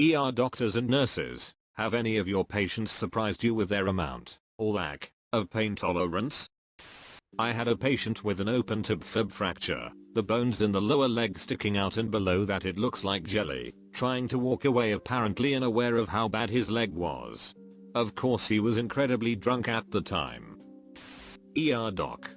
ER doctors and nurses, have any of your patients surprised you with their amount, or lack, of pain tolerance? I had a patient with an open tib fib fracture, the bones in the lower leg sticking out and below that it looks like jelly, trying to walk away apparently unaware of how bad his leg was. Of course he was incredibly drunk at the time. ER doc.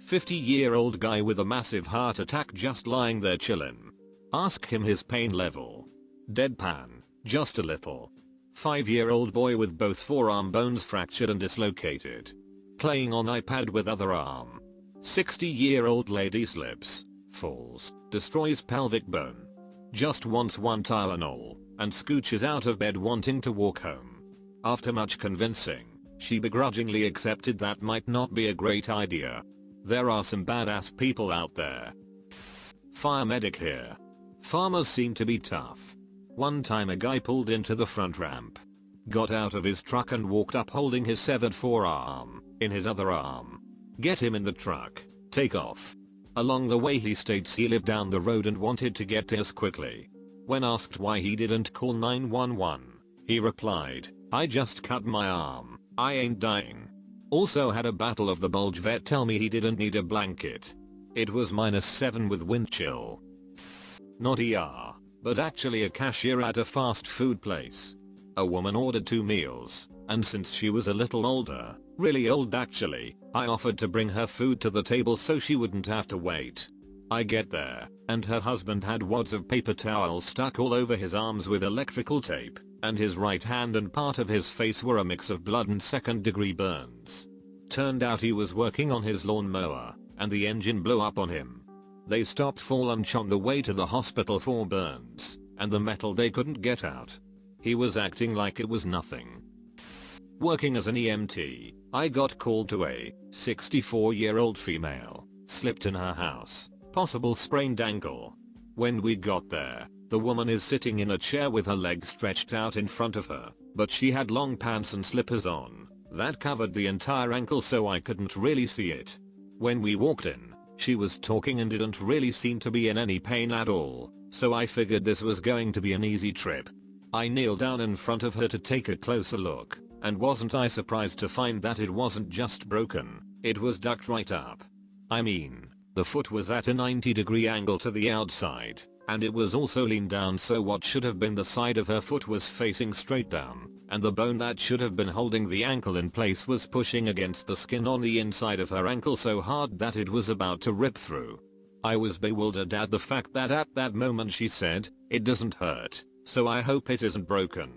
50-year-old guy with a massive heart attack just lying there chillin'. Ask him his pain level. Deadpan, just a little. 5-year-old boy with both forearm bones fractured and dislocated. Playing on iPad with other arm. 60-year-old lady slips, falls, destroys pelvic bone. Just wants one Tylenol, and scooches out of bed wanting to walk home. After much convincing, she begrudgingly accepted that might not be a great idea. There are some badass people out there. Fire medic here. Farmers seem to be tough. One time a guy pulled into the front ramp. Got out of his truck and walked up holding his severed forearm in his other arm. Get him in the truck. Take off. Along the way he states he lived down the road and wanted to get to us quickly. When asked why he didn't call 911, he replied, "I just cut my arm. I ain't dying." Also had a battle of the bulge vet tell me he didn't need a blanket. It was -7 with wind chill. Not ER, but actually a cashier at a fast food place. A woman ordered 2 meals, and since she was a little older, really old actually, I offered to bring her food to the table so she wouldn't have to wait. I get there, and her husband had wads of paper towels stuck all over his arms with electrical tape, and his right hand and part of his face were a mix of blood and second-degree burns. Turned out he was working on his lawnmower, and the engine blew up on him. They stopped for lunch on the way to the hospital for burns, and the metal they couldn't get out. He was acting like it was nothing. Working as an EMT, I got called to a 64-year-old female, slipped in her house, possible sprained ankle. When we got there, the woman is sitting in a chair with her legs stretched out in front of her, but she had long pants and slippers on, that covered the entire ankle so I couldn't really see it. When we walked in, she was talking and didn't really seem to be in any pain at all, so I figured this was going to be an easy trip. I kneeled down in front of her to take a closer look, and wasn't I surprised to find that it wasn't just broken, it was ducked right up. I mean, the foot was at a 90-degree angle to the outside, and it was also leaned down so what should have been the side of her foot was facing straight down, and the bone that should have been holding the ankle in place was pushing against the skin on the inside of her ankle so hard that it was about to rip through. I was bewildered at the fact that at that moment she said, "It doesn't hurt, so I hope it isn't broken."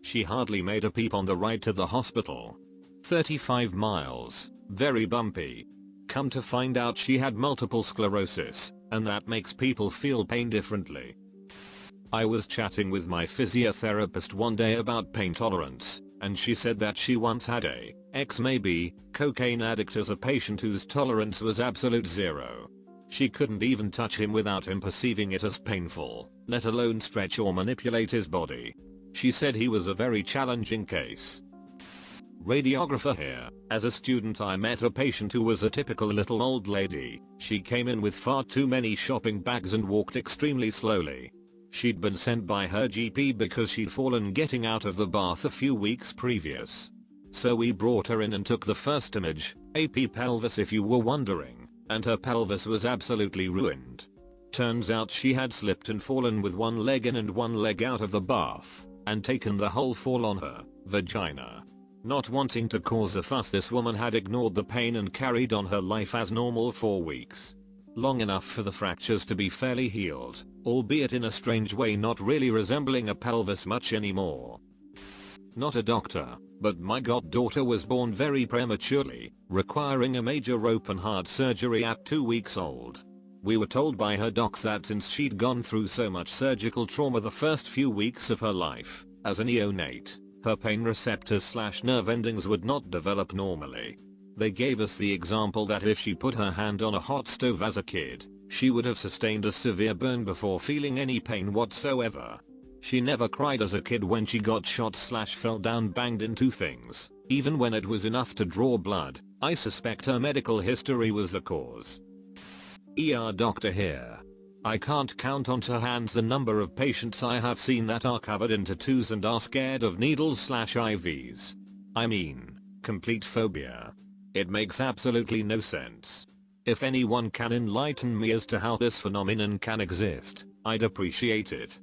She hardly made a peep on the ride to the hospital. 35 miles, very bumpy. Come to find out she had multiple sclerosis, and that makes people feel pain differently. I was chatting with my physiotherapist one day about pain tolerance, and she said that she once had a maybe cocaine addict as a patient whose tolerance was absolute zero. She couldn't even touch him without him perceiving it as painful, let alone stretch or manipulate his body. She said he was a very challenging case. Radiographer here. As a student I met a patient who was a typical little old lady. She came in with far too many shopping bags and walked extremely slowly. She'd been sent by her GP because she'd fallen getting out of the bath a few weeks previous. So we brought her in and took the first image, AP pelvis if you were wondering, and her pelvis was absolutely ruined. Turns out she had slipped and fallen with one leg in and one leg out of the bath, and taken the whole fall on her vagina. Not wanting to cause a fuss, this woman had ignored the pain and carried on her life as normal for weeks. Long enough for the fractures to be fairly healed, albeit in a strange way not really resembling a pelvis much anymore. Not a doctor, but my goddaughter was born very prematurely, requiring a major open heart surgery at 2 weeks old. We were told by her docs that since she'd gone through so much surgical trauma the first few weeks of her life, as a neonate, her pain receptors/nerve endings would not develop normally. They gave us the example that if she put her hand on a hot stove as a kid, she would have sustained a severe burn before feeling any pain whatsoever. She never cried as a kid when she got shot/fell down banged into things, even when it was enough to draw blood. I suspect her medical history was the cause. ER doctor here. I can't count on 2 hands the number of patients I have seen that are covered in tattoos and are scared of needles/IVs. I mean, complete phobia. It makes absolutely no sense. If anyone can enlighten me as to how this phenomenon can exist, I'd appreciate it.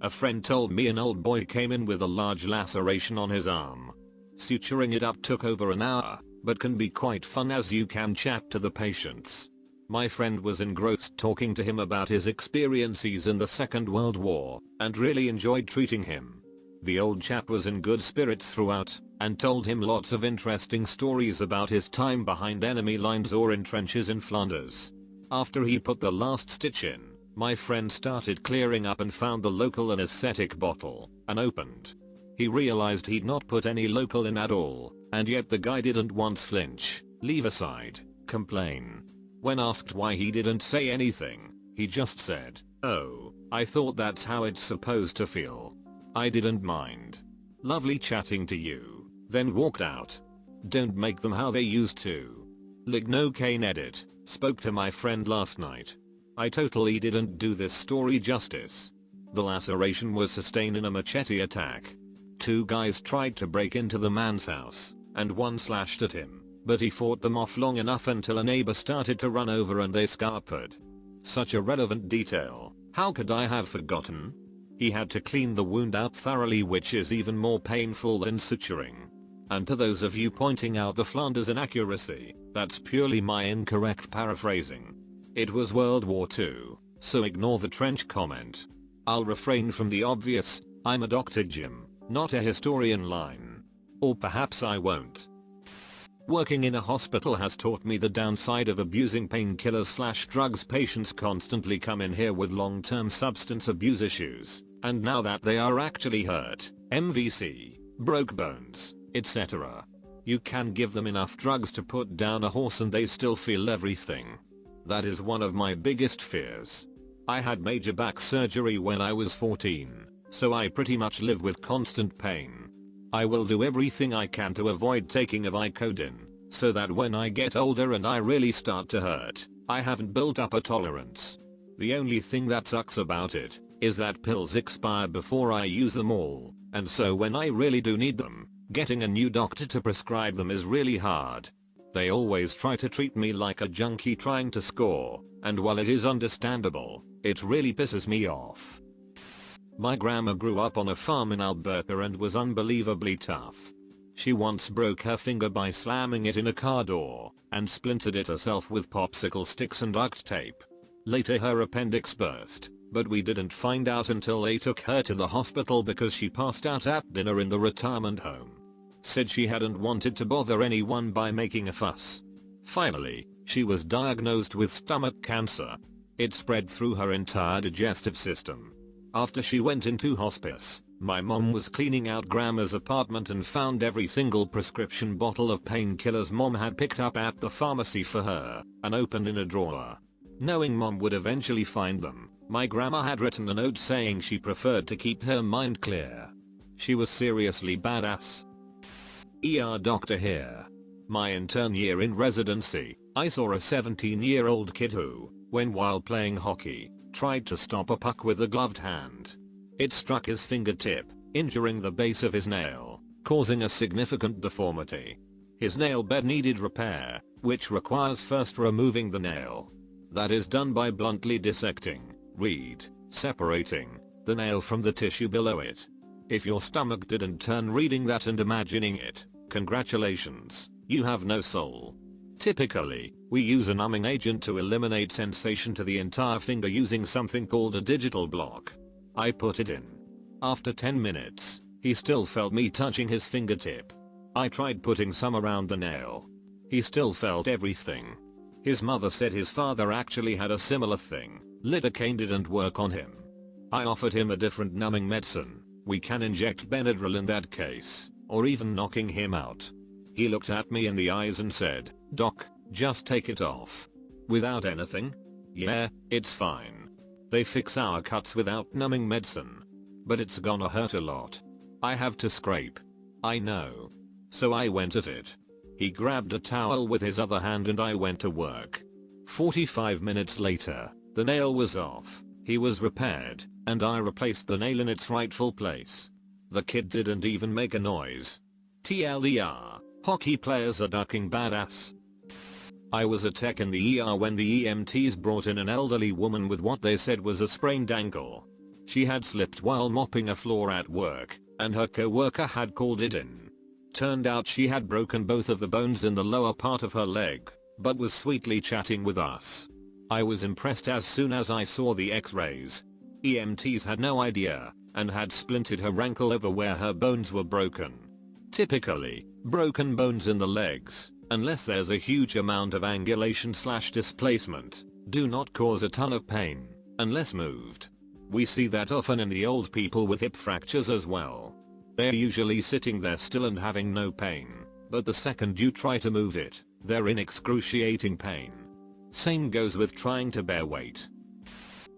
A friend told me an old boy came in with a large laceration on his arm. Suturing it up took over an hour, but can be quite fun as you can chat to the patients. My friend was engrossed talking to him about his experiences in the Second World War, and really enjoyed treating him. The old chap was in good spirits throughout, and told him lots of interesting stories about his time behind enemy lines or in trenches in Flanders. After he put the last stitch in, my friend started clearing up and found the local anesthetic bottle, unopened. He realized he'd not put any local in at all, and yet the guy didn't once flinch, leave aside, complain. When asked why he didn't say anything, he just said, "Oh, I thought that's how it's supposed to feel. I didn't mind. Lovely chatting to you," then walked out. Don't make them how they used to. No Kane edit, spoke to my friend last night. I totally didn't do this story justice. The laceration was sustained in a machete attack. 2 guys tried to break into the man's house, and one slashed at him, but he fought them off long enough until a neighbor started to run over and they scarpered. Such a relevant detail, how could I have forgotten? He had to clean the wound out thoroughly, which is even more painful than suturing. And to those of you pointing out the Flanders inaccuracy, that's purely my incorrect paraphrasing. It was World War II, so ignore the trench comment. I'll refrain from the obvious, I'm a Dr. Jim, not a historian line. Or perhaps I won't. Working in a hospital has taught me the downside of abusing painkillers/drugs. Patients constantly come in here with long-term substance abuse issues, and now that they are actually hurt, MVC, broke bones, etc., you can give them enough drugs to put down a horse and they still feel everything. That is one of my biggest fears. I had major back surgery when I was 14, so I pretty much live with constant pain. I will do everything I can to avoid taking a Vicodin, so that when I get older and I really start to hurt, I haven't built up a tolerance. The only thing that sucks about it is that pills expire before I use them all, and so when I really do need them, getting a new doctor to prescribe them is really hard. They always try to treat me like a junkie trying to score, and while it is understandable, it really pisses me off. My grandma grew up on a farm in Alberta and was unbelievably tough. She once broke her finger by slamming it in a car door, and splintered it herself with popsicle sticks and duct tape. Later her appendix burst, but we didn't find out until they took her to the hospital because she passed out at dinner in the retirement home. Said she hadn't wanted to bother anyone by making a fuss. Finally, she was diagnosed with stomach cancer. It spread through her entire digestive system. After she went into hospice, my mom was cleaning out grandma's apartment and found every single prescription bottle of painkillers mom had picked up at the pharmacy for her, and opened in a drawer. Knowing mom would eventually find them, my grandma had written a note saying she preferred to keep her mind clear. She was seriously badass. ER doctor here. My intern year in residency, I saw a 17-year-old kid who, when while playing hockey, tried to stop a puck with a gloved hand. It struck his fingertip, injuring the base of his nail, causing a significant deformity. His nail bed needed repair, which requires first removing the nail. That is done by bluntly dissecting, separating the nail from the tissue below it. If your stomach didn't turn reading that and imagining it, congratulations, you have no soul. Typically, we use a numbing agent to eliminate sensation to the entire finger using something called a digital block. I put it in. After 10 minutes, he still felt me touching his fingertip. I tried putting some around the nail. He still felt everything. His mother said his father actually had a similar thing. Lidocaine didn't work on him. I offered him a different numbing medicine. We can inject Benadryl in that case, or even knocking him out. He looked at me in the eyes and said, "Doc, just take it off." Without anything? Yeah, it's fine. They fix our cuts without numbing medicine. But it's gonna hurt a lot. I have to scrape. I know. So I went at it. He grabbed a towel with his other hand and I went to work. 45 minutes later, The nail was off, he was repaired, and I replaced the nail in its rightful place. The kid didn't even make a noise. TLDR, hockey players are ducking badass. I was a tech in the ER when the EMTs brought in an elderly woman with what they said was a sprained ankle. She had slipped while mopping a floor at work, and her co-worker had called it in. Turned out she had broken both of the bones in the lower part of her leg, but was sweetly chatting with us. I was impressed as soon as I saw the x-rays. EMTs had no idea, and had splintered her ankle over where her bones were broken. Typically, broken bones in the legs, unless there's a huge amount of angulation/displacement, do not cause a ton of pain, unless moved. We see that often in the old people with hip fractures as well. They're usually sitting there still and having no pain, but the second you try to move it, they're in excruciating pain. Same goes with trying to bear weight.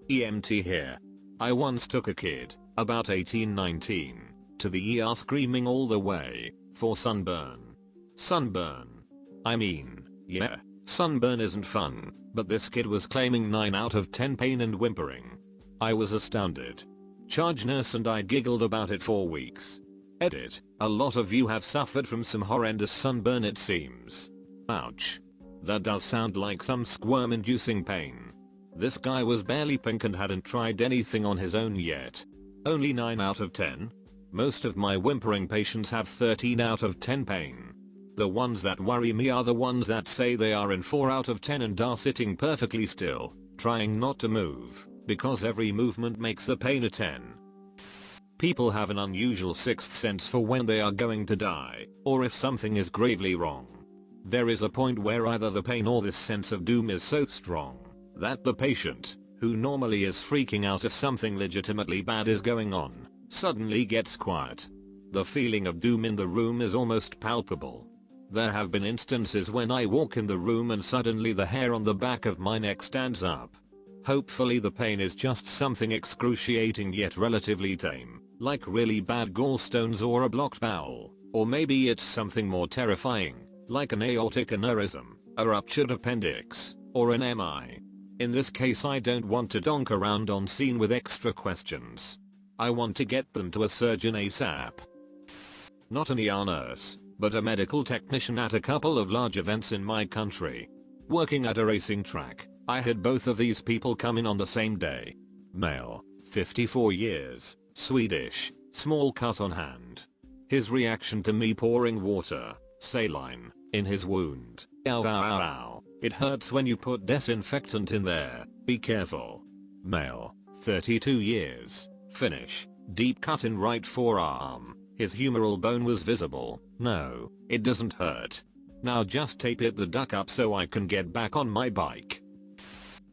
EMT here. I once took a kid, about 18-19, to the ER screaming all the way, for sunburn. Sunburn. I mean, yeah, sunburn isn't fun, but this kid was claiming 9 out of 10 pain and whimpering. I was astounded. Charge nurse and I giggled about it for weeks. Edit, a lot of you have suffered from some horrendous sunburn it seems. Ouch. That does sound like some squirm-inducing pain. This guy was barely pink and hadn't tried anything on his own yet. Only 9 out of 10? Most of my whimpering patients have 13 out of 10 pain. The ones that worry me are the ones that say they are in 4 out of 10 and are sitting perfectly still, trying not to move, because every movement makes the pain a 10. People have an unusual sixth sense for when they are going to die, or if something is gravely wrong. There is a point where either the pain or this sense of doom is so strong that the patient, who normally is freaking out if something legitimately bad is going on, suddenly gets quiet. The feeling of doom in the room is almost palpable. There have been instances when I walk in the room and suddenly the hair on the back of my neck stands up. Hopefully the pain is just something excruciating yet relatively tame, like really bad gallstones or a blocked bowel, or maybe it's something more terrifying, like an aortic aneurysm, a ruptured appendix, or an MI. In this case I don't want to donk around on scene with extra questions. I want to get them to a surgeon ASAP. Not an ER nurse, but a medical technician at a couple of large events in my country. Working at a racing track, I had both of these people come in on the same day. Male, 54 years, Swedish, small cut on hand. His reaction to me pouring water, saline, in his wound. Ow ow ow ow. It hurts when you put disinfectant in there, be careful. Male, 32 years, Finnish, deep cut in right forearm. His humeral bone was visible. No, it doesn't hurt. Now just tape it the duck up so I can get back on my bike.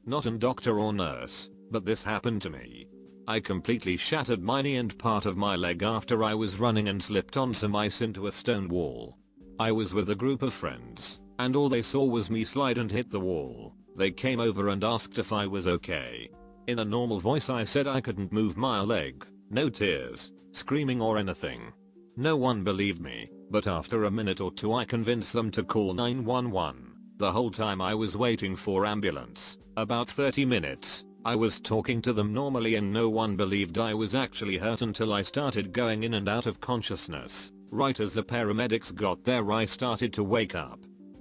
Not a doctor or nurse, but this happened to me. I completely shattered my knee and part of my leg after I was running and slipped on some ice into a stone wall. I was with a group of friends, and all they saw was me slide and hit the wall. They came over and asked if I was okay. In a normal voice I said I couldn't move my leg. No tears, screaming or anything. No one believed me, but after a minute or two I convinced them to call 911. The whole time I was waiting for ambulance, about 30 minutes, I was talking to them normally and no one believed I was actually hurt until I started going in and out of consciousness. Right as the paramedics got there I started to wake up.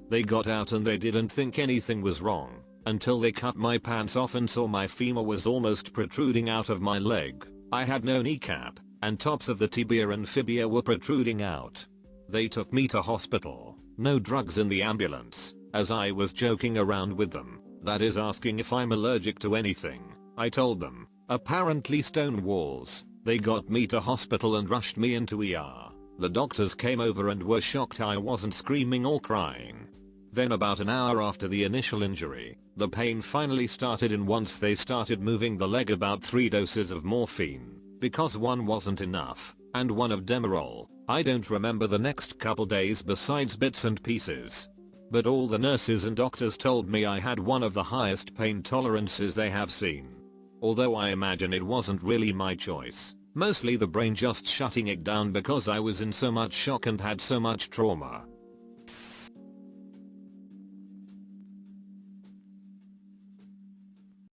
They got out and they didn't think anything was wrong, until they cut my pants off and saw my femur was almost protruding out of my leg. I had no kneecap, and tops of the tibia and fibia were protruding out. They took me to hospital. No drugs in the ambulance, as I was joking around with them, that is asking if I'm allergic to anything. I told them, apparently stone walls. They got me to hospital and rushed me into ER. The doctors came over and were shocked I wasn't screaming or crying. Then about an hour after the initial injury, the pain finally started and once they started moving the leg about 3 doses of morphine, because one wasn't enough, and one of Demerol. I don't remember the next couple days besides bits and pieces. But all the nurses and doctors told me I had one of the highest pain tolerances they have seen. Although I imagine it wasn't really my choice, mostly the brain just shutting it down because I was in so much shock and had so much trauma.